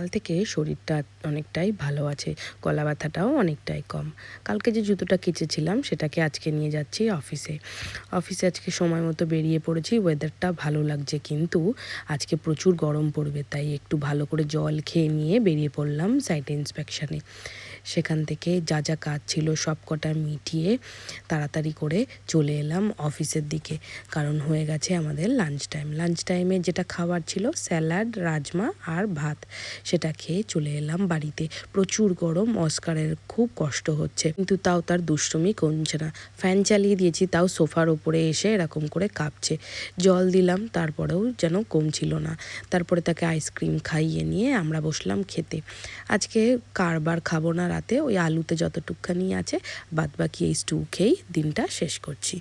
কাল থেকে শরীরটা অনেকটাই ভালো আছে, গলা ব্যথাটাও অনেকটাই কম। কালকে যে জুতোটা কেচেছিলাম সেটাকে আজকে নিয়ে যাচ্ছি অফিসে। আজকে সময় মতো বেরিয়ে পড়েছি, ওয়েদারটা ভালো লাগছে, কিন্তু আজকে প্রচুর গরম পড়বে, তাই একটু ভালো করে জল খেয়ে নিয়ে বেরিয়ে পড়লাম সাইট ইন্সপেকশানে। সেখান থেকে যা যা কাজ ছিল সব কটা মিটিয়ে তাড়াতাড়ি করে চলে এলাম অফিসের দিকে, কারণ হয়ে গেছে আমাদের লাঞ্চ টাইমে যেটা খাবার ছিল স্যালাড, রাজমা আর ভাত, সেটা খেয়ে চলে এলাম বাড়িতে। প্রচুর গরম, অস্কারের খুব কষ্ট হচ্ছে, কিন্তু তাও তার দুষ্টুমি কমছে না। ফ্যান চালিয়ে দিয়েছি, তাও সোফার ওপরে এসে এরকম করে কাঁপছে। জল দিলাম, তারপরেও যেন কমছিল না। তারপরে তাকে আইসক্রিম খাইয়ে নিয়ে আমরা বসলাম খেতে। আজকে কারবার খাবো না রাতে, ওই আলুতে যতটুকখানি আছে বাদবাকি এই স্টু খেয়েই দিনটা শেষ করছি।